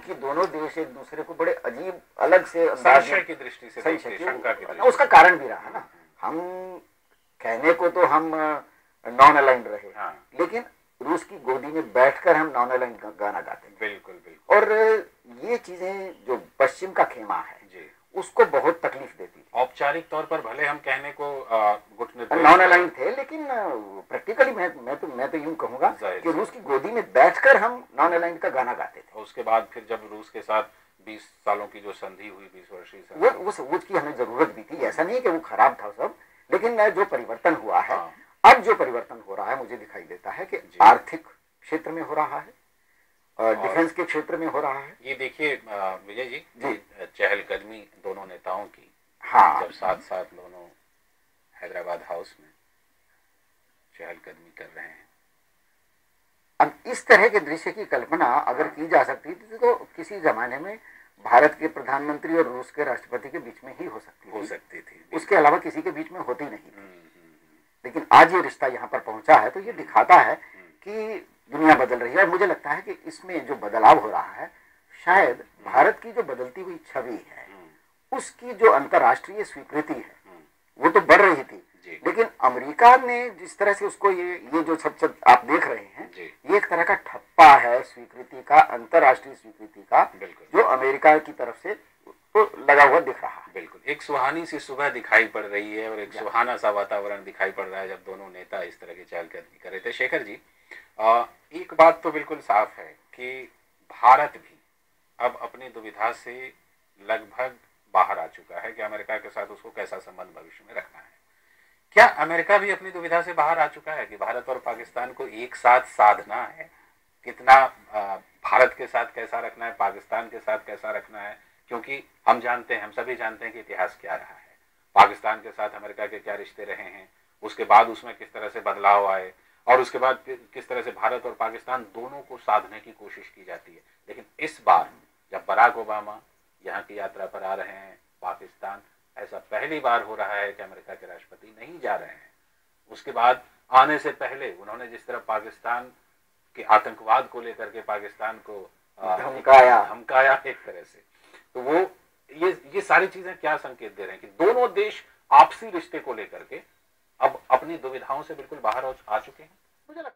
क्योंकि दोनों देश एक दूसरे को बड़े अजीब अलग से संशय की दृष्टि से, शंका की दृष्टि। उसका कारण भी रहा है ना। हम कहने को तो हम नॉन अलाइंड रहे, हाँ। लेकिन रूस की गोदी में बैठकर हम नॉन अलाइंड गाना गाते हैं। बिल्कुल बिल्कुल। और ये चीजें जो पश्चिम का खेमा है जी, उसको बहुत तकलीफ देती थी। औपचारिक तौर पर भले हम कहने को नॉन अलाइंड थे, लेकिन प्रैक्टिकली मैं तो यूं कहूंगा कि रूस की गोदी में बैठकर हम नॉन अलाइंड का गाना गाते थे। उसके बाद फिर जब रूस के साथ 20 सालों की जो संधि हुई, 20 वर्षीय संधि, वो उसकी हमें जरूरत भी थी। ऐसा नहीं है कि वो खराब था सब, लेकिन जो परिवर्तन हुआ है, हाँ। अब जो परिवर्तन हो रहा है मुझे दिखाई देता है कि आर्थिक क्षेत्र में हो रहा है और डिफेंस के क्षेत्र में हो रहा है। ये देखिए विजय जी, चहलकदमी दोनों नेताओं की, हाँ, जब साथ साथ दोनों हैदराबाद हाउस में चहलकदमी कर रहे हैं। अब इस तरह के दृश्य की कल्पना अगर की जा सकती थी तो किसी जमाने में भारत के प्रधानमंत्री और रूस के राष्ट्रपति के बीच में ही हो सकती थी। उसके अलावा किसी के बीच में होती नहीं थी। लेकिन आज ये रिश्ता यहाँ पर पहुंचा है तो ये दिखाता है कि दुनिया बदल रही है। और मुझे लगता है कि इसमें जो बदलाव हो रहा है, शायद भारत की जो बदलती हुई छवि है, उसकी जो अंतर्राष्ट्रीय स्वीकृति है वो तो बढ़ रही थी, लेकिन अमेरिका ने जिस तरह से उसको ये जो सब आप देख रहे हैं, ये एक तरह का ठप्पा है स्वीकृति का, अंतर्राष्ट्रीय स्वीकृति का, जो अमेरिका की तरफ से तो लगा हुआ दिख रहा है। बिल्कुल, एक सुहानी सी सुबह दिखाई पड़ रही है और एक सुहाना सा वातावरण दिखाई पड़ रहा है जब दोनों नेता इस तरह की चहलकदमी कर रहे थे। शेखर जी, एक बात तो बिल्कुल साफ है कि भारत भी अब अपनी दुविधा से लगभग बाहर आ चुका है कि अमेरिका के साथ उसको कैसा संबंध भविष्य में रखना है। क्या अमेरिका भी अपनी दुविधा से बाहर आ चुका है कि भारत और पाकिस्तान को एक साथ साधना है? कितना भारत के साथ कैसा रखना है, पाकिस्तान के साथ कैसा रखना है? क्योंकि हम जानते हैं, हम सभी जानते हैं कि इतिहास क्या रहा है, पाकिस्तान के साथ अमेरिका के क्या रिश्ते रहे हैं, उसके बाद उसमें किस तरह से बदलाव आए और उसके बाद किस तरह से भारत और पाकिस्तान दोनों को साधने की कोशिश की जाती है। लेकिन इस बार जब बराक ओबामा यहाँ की यात्रा पर आ रहे हैं पाकिस्तान, ऐसा पहली बार हो रहा है कि अमेरिका के राष्ट्रपति नहीं जा रहे हैं। उसके बाद आने से पहले उन्होंने जिस तरह पाकिस्तान के आतंकवाद को लेकर के पाकिस्तान को धमकाया एक तरह से, तो वो ये सारी चीजें क्या संकेत दे रहे हैं कि दोनों देश आपसी रिश्ते को लेकर के अब अपनी दुविधाओं से बिल्कुल बाहर आ चुके हैं। मुझे लगता है